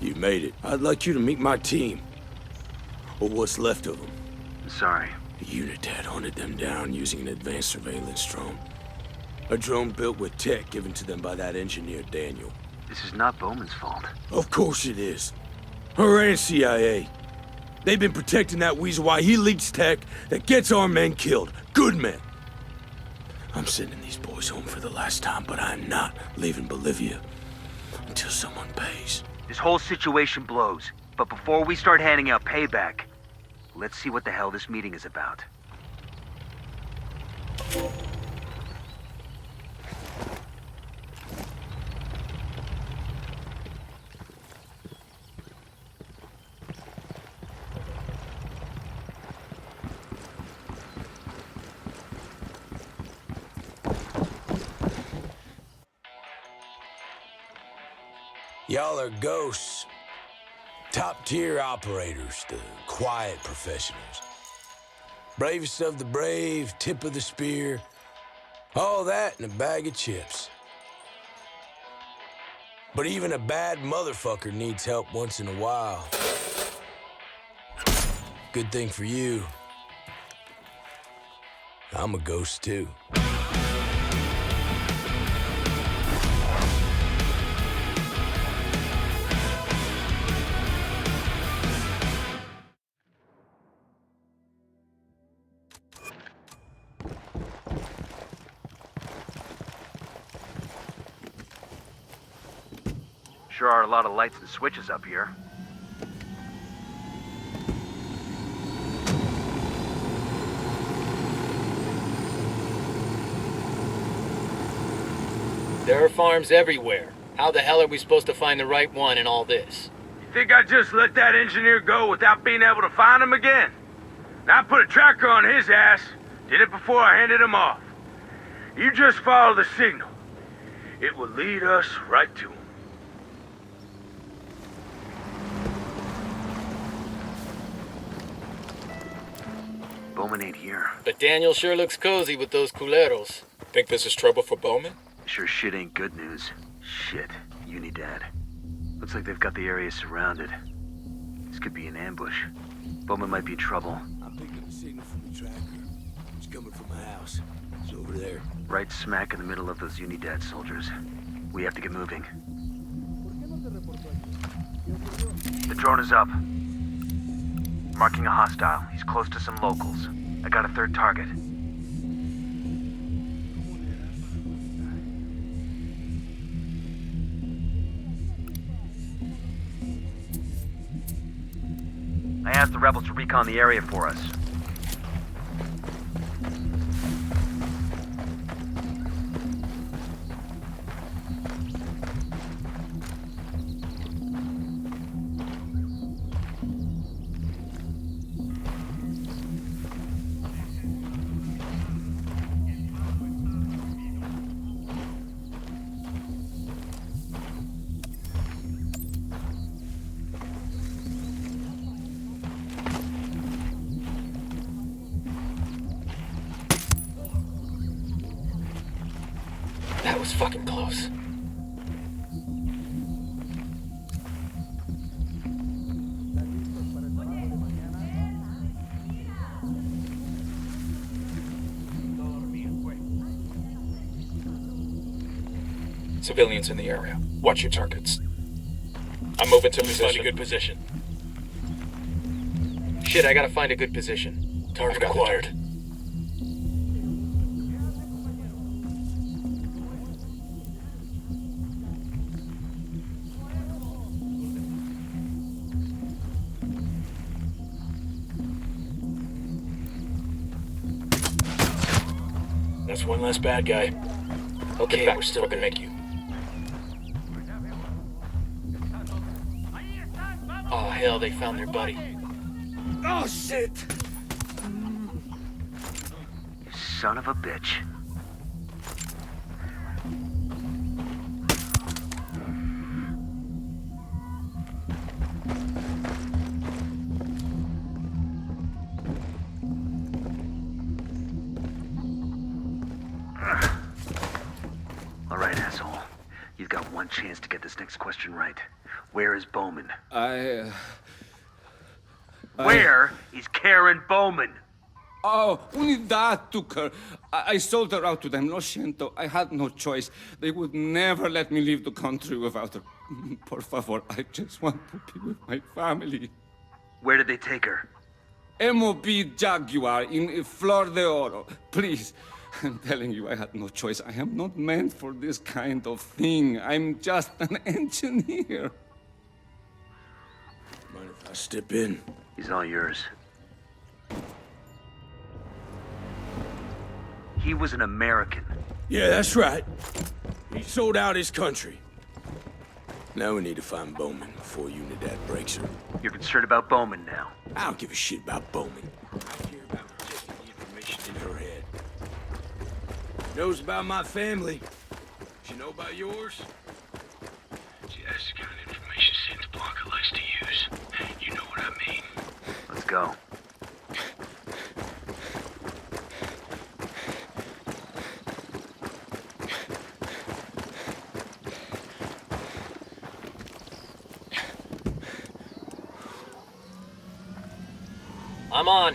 You made it. I'd like you to meet my team. Or what's left of them. I'm sorry. The unit had hunted them down using an advanced surveillance drone. A drone built with tech given to them by that engineer, Daniel. This is not Bowman's fault. Of course it is. Her and CIA. They've been protecting that weasel while he leaks tech that gets our men killed. Good men. I'm sending these boys home for the last time, but I'm not leaving Bolivia until someone pays. This whole situation blows. But before we start handing out payback, let's see what the hell this meeting is about. Y'all are ghosts. Top-tier operators, the quiet professionals. Bravest of the brave, tip of the spear. All that in a bag of chips. But even a bad motherfucker needs help once in a while. Good thing for you. I'm a ghost too. Sure are a lot of lights and switches up here. There are farms everywhere. How the hell are we supposed to find the right one in all this? You think I just let that engineer go without being able to find him again? Now I put a tracker on his ass. Did it before I handed him off. You just follow the signal. It will lead us right to him. Bowman ain't here. But Daniel sure looks cozy with those culeros. Think this is trouble for Bowman? Sure shit ain't good news. Shit, Unidad. Looks like they've got the area surrounded. This could be an ambush. Bowman might be in trouble. I'm picking a signal from the tracker. It's coming from my house. It's over there. Right smack in the middle of those Unidad soldiers. We have to get moving. The drone is up. Marking a hostile. He's close to some locals. I got a third target. I asked the rebels to recon the area for us. That was fucking close. Civilians in the area. Watch your targets. I'm moving to position. Find a good position. Shit, I gotta find a good position. Target acquired. That's one less bad guy. Okay, Get back, we're still we're gonna good. make you. Oh, hell, they found their buddy. Oh, shit! Son of a bitch. All right, asshole. You've got one chance to get this next question right. Where is Bowman? I Where is Karen Bowman? Oh, Unidad took her. I sold her out to them. Lo siento. I had no choice. They would never let me leave the country without her. Por favor, I just want to be with my family. Where did they take her? MOB Jaguar in Flor de Oro. Please. I'm telling you, I had no choice. I am not meant for this kind of thing. I'm just an engineer. Mind if I step in? He's all yours. He was an American. Yeah, that's right. He sold out his country. Now we need to find Bowman before Unidad breaks her. You're concerned about Bowman now. I don't give a shit about Bowman. I care about protecting the information in her head. Knows about my family. She know about yours? See, that's the kind of information Santa Blanca likes to use. You know what I mean. Let's go. I'm on.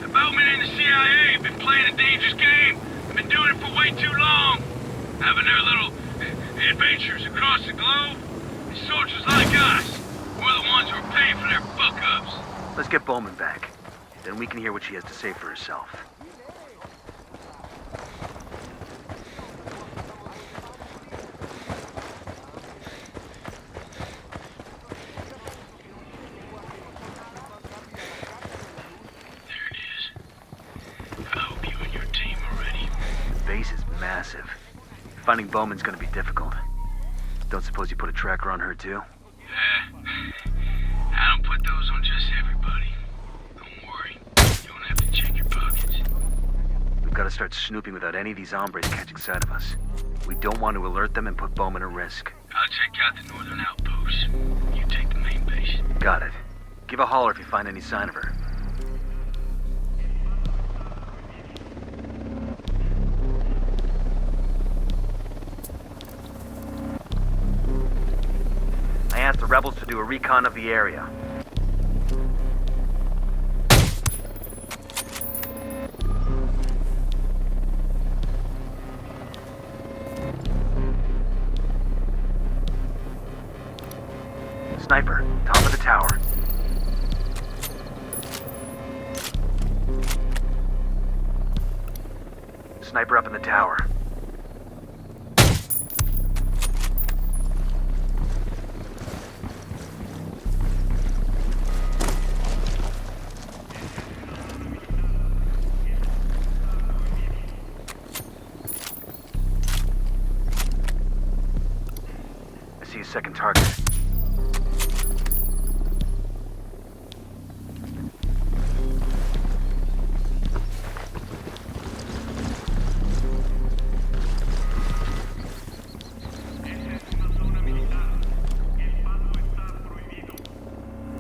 The Bowman and the CIA have been playing a dangerous game. They've been doing it for way too long. Having their little adventures across the globe. These soldiers like us. We're the ones who are paying for their fuck-ups. Let's get Bowman back. Then we can hear what she has to say for herself. There it is. I hope you and your team are ready. The base is massive. Finding Bowman's gonna be difficult. Don't suppose you put a tracker on her too? I don't put those on just everybody. Don't worry. You don't have to check your pockets. We've got to start snooping without any of these hombres catching sight of us. We don't want to alert them and put Bowman at risk. I'll check out the northern outposts. You take the main base. Got it. Give a holler if you find any sign of her. I asked the rebels to do a recon of the area. Sniper, top of the tower. Sniper up in the tower. I see a second target.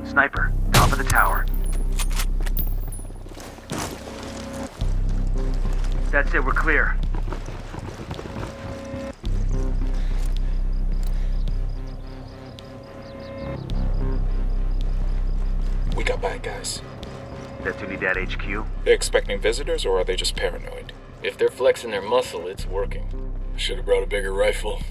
Sniper, top of the tower. That's it, we're clear. We got bad guys. That's Unidad HQ. They expecting visitors, or are they just paranoid? If they're flexing their muscle, it's working. Should have brought a bigger rifle.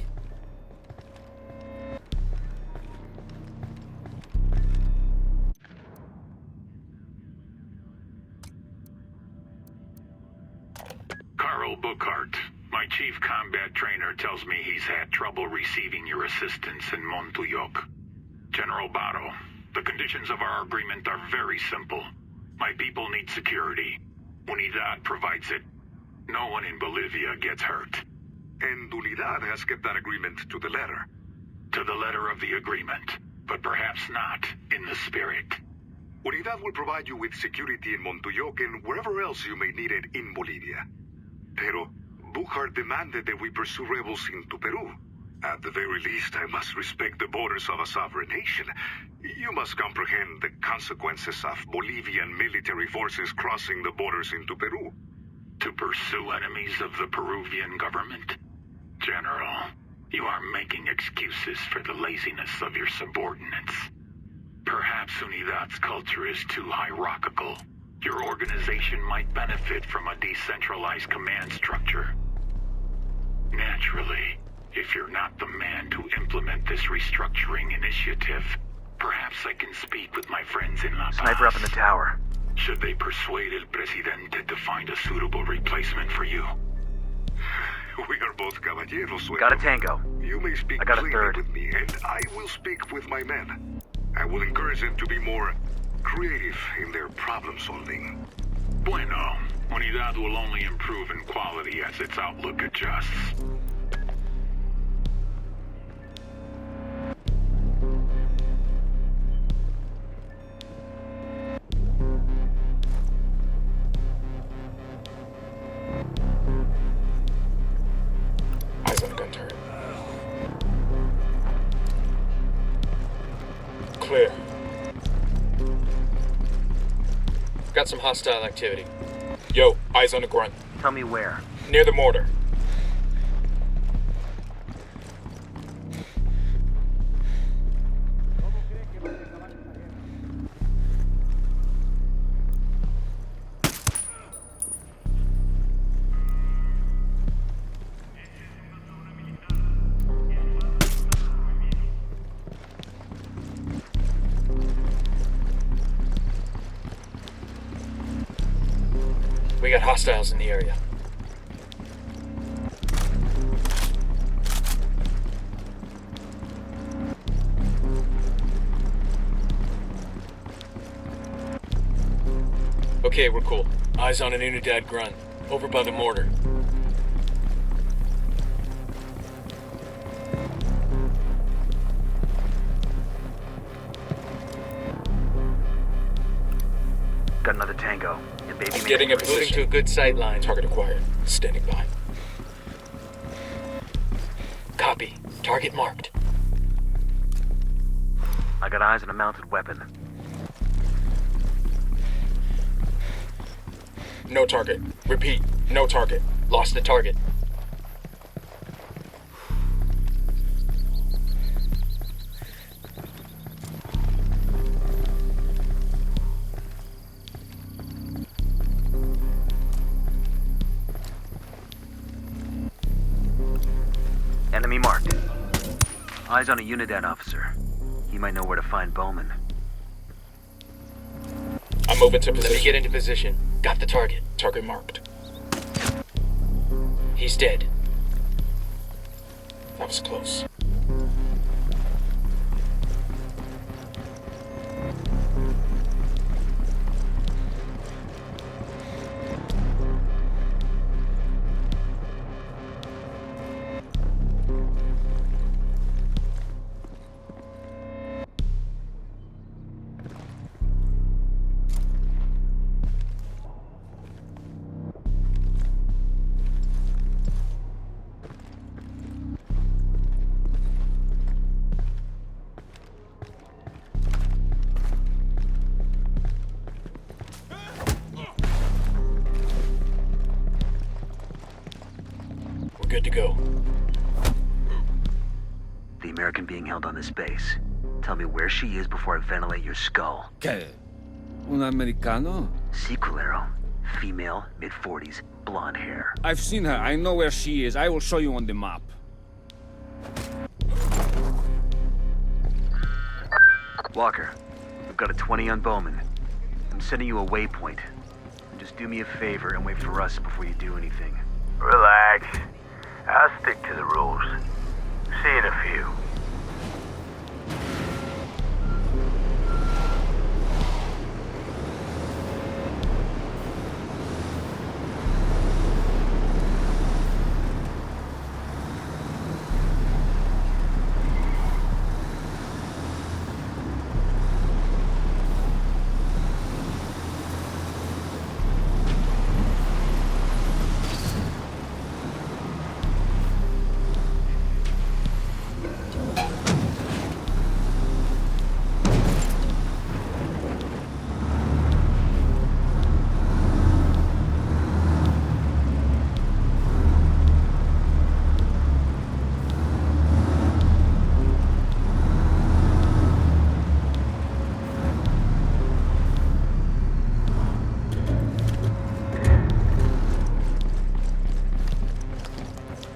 Carl Buchart, my chief combat trainer, tells me he's had trouble receiving your assistance in Montuyok. General Barro, the conditions of our agreement are very simple. My people need security. Unidad provides it. No one in Bolivia gets hurt. And Unidad has kept that agreement to the letter. To the letter of the agreement, but perhaps not in the spirit. Unidad will provide you with security in Montuyok and wherever else you may need it in Bolivia. Pero Buchart demanded that we pursue rebels into Peru. At the very least, I must respect the borders of a sovereign nation. You must comprehend the consequences of Bolivian military forces crossing the borders into Peru. To pursue enemies of the Peruvian government? General, you are making excuses for the laziness of your subordinates. Perhaps Unidad's culture is too hierarchical. Your organization might benefit from a decentralized command structure. Naturally, if you're not the man to implement this restructuring initiative, perhaps I can speak with my friends in La Paz. Sniper up in the tower. Should they persuade El Presidente to find a suitable replacement for you? We are both caballeros. Got a tango. You may speak I got a plainly third. with me, and I will speak with my men. I will encourage them to be more creative in their problem solving. Bueno, Unidad will only improve in quality as its outlook adjusts. Eyes on the gun turret. Clear. Got some hostile activity. Yo, eyes on the grunt. Tell me where. Near the mortar. We got hostiles in the area. Okay, we're cool. Eyes on an Unidad grunt. Over by the mortar. Got another tango. And baby I'm getting a Moving position. to a good sight line. Target acquired. Standing by. Copy. Target marked. I got eyes on a mounted weapon. No target. Repeat. No target. Lost the target. Enemy marked. Eyes on a Unidad officer. He might know where to find Bowman. I'm moving to Let me position. get into position. Got the target. Target marked. He's dead. That was close. We're good to go. The American being held on this base. Tell me where she is before I ventilate your skull. ¿Qué? ¿Un americano? Sí, culero. Female, mid-40s, blonde hair. I've seen her. I know where she is. I will show you on the map. Walker, we've got a 20 on Bowman. I'm sending you a waypoint. Just do me a favor and wait for us before you do anything. Relax. I'll stick to the rules. See you in a few.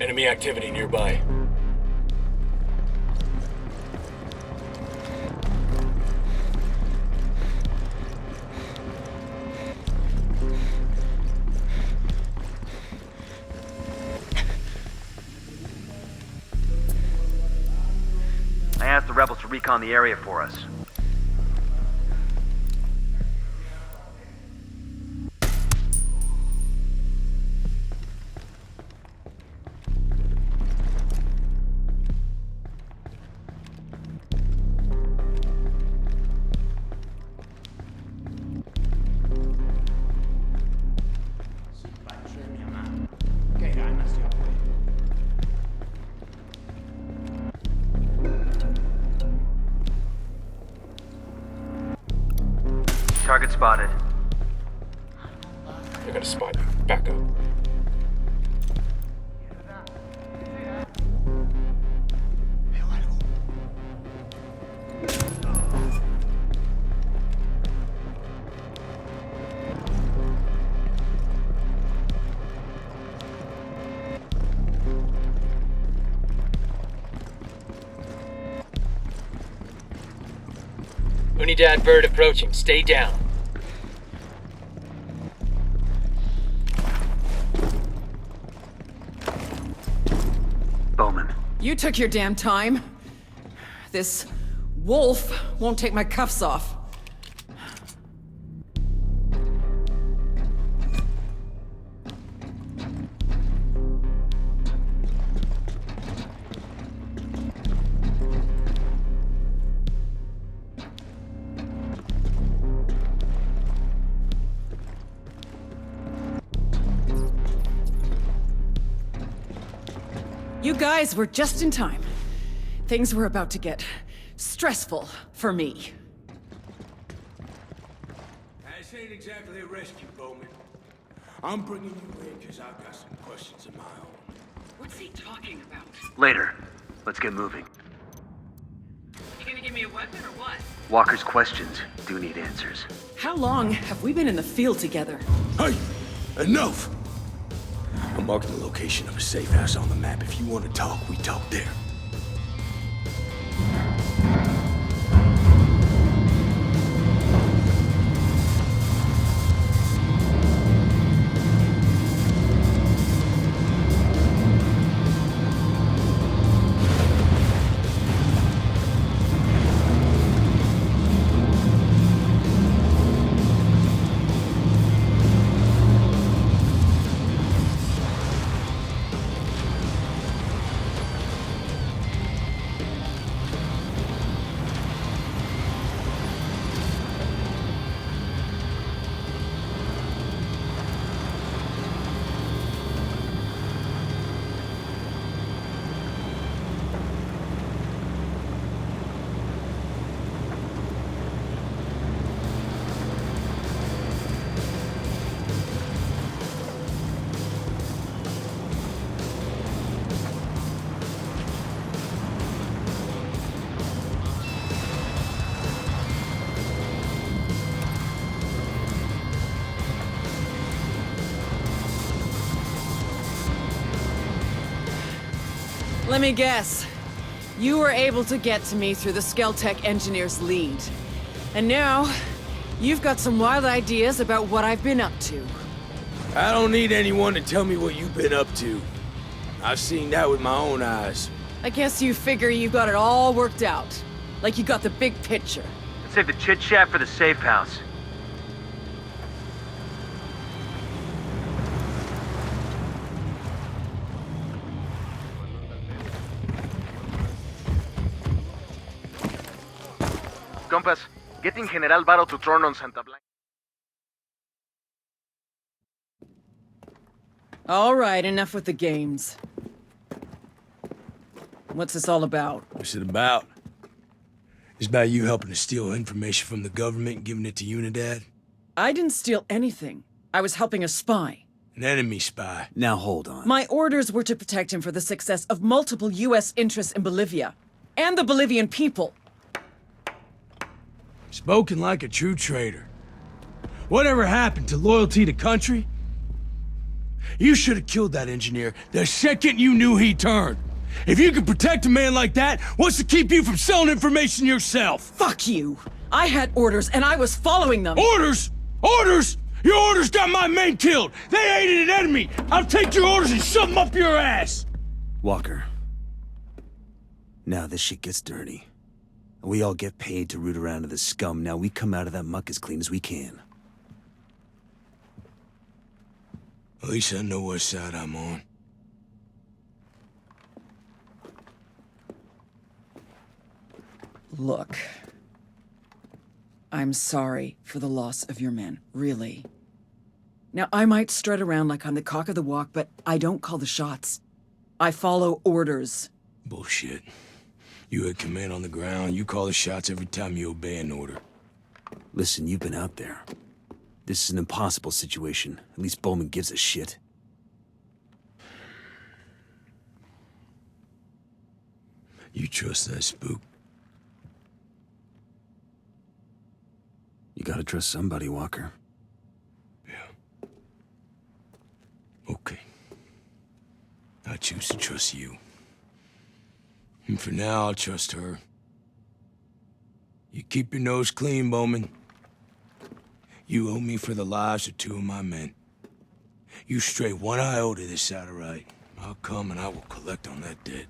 Enemy activity nearby. I asked the rebels to recon the area for us. Target spotted. They're gonna spot you. Back up. Unidad bird approaching. Stay down. Bowman. You took your damn time. This wolf won't take my cuffs off. You guys were just in time. Things were about to get stressful for me. This ain't exactly a rescue, Bowman. I'm bringing you in because I've got some questions of my own. What's he talking about? Later. Let's get moving. You gonna give me a weapon or what? Walker's questions do need answers. How long have we been in the field together? Hey! Enough! I'm marking the location of a safe house on the map. If you want to talk, we talk there. Let me guess. You were able to get to me through the Skeltech engineer's lead. And now, you've got some wild ideas about what I've been up to. I don't need anyone to tell me what you've been up to. I've seen that with my own eyes. I guess you figure you got it all worked out. Like you got the big picture. Let's save the chit-chat for the safe house. Compas, getting General Varo to turn on Santa Blanca. All right, enough with the games. What's this all about? What's it about? It's about you helping to steal information from the government and giving it to Unidad? I didn't steal anything. I was helping a spy. An enemy spy. Now hold on. My orders were to protect him for the success of multiple U.S. interests in Bolivia. And the Bolivian people. Spoken like a true traitor. Whatever happened to loyalty to country? You should have killed that engineer the second you knew he turned. If you can protect a man like that, what's to keep you from selling information yourself? Fuck you! I had orders, and I was following them! Orders? Orders? Your orders got my men killed! They aided an enemy! I'll take your orders and shove them up your ass! Walker. Now this shit gets dirty. We all get paid to root around to the scum. Now we come out of that muck as clean as we can. At least I know what side I'm on. Look. I'm sorry for the loss of your men, really. Now, I might strut around like I'm the cock of the walk, but I don't call the shots. I follow orders. Bullshit. You had command on the ground. You call the shots every time you obey an order. Listen, you've been out there. This is an impossible situation. At least Bowman gives a shit. You trust that spook? You gotta trust somebody, Walker. Yeah. Okay. I choose to trust you. And for now, I'll trust her. You keep your nose clean, Bowman. You owe me for the lives of 2 of my men. You stray 1 iota this side of right, I'll come and I will collect on that debt.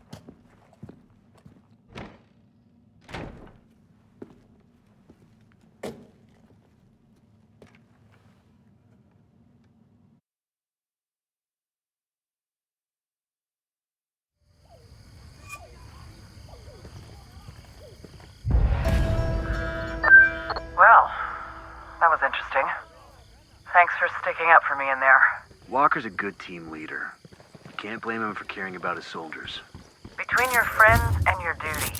Well, that was interesting. Thanks for sticking up for me in there. Walker's a good team leader. You can't blame him for caring about his soldiers. Between your friends and your duty,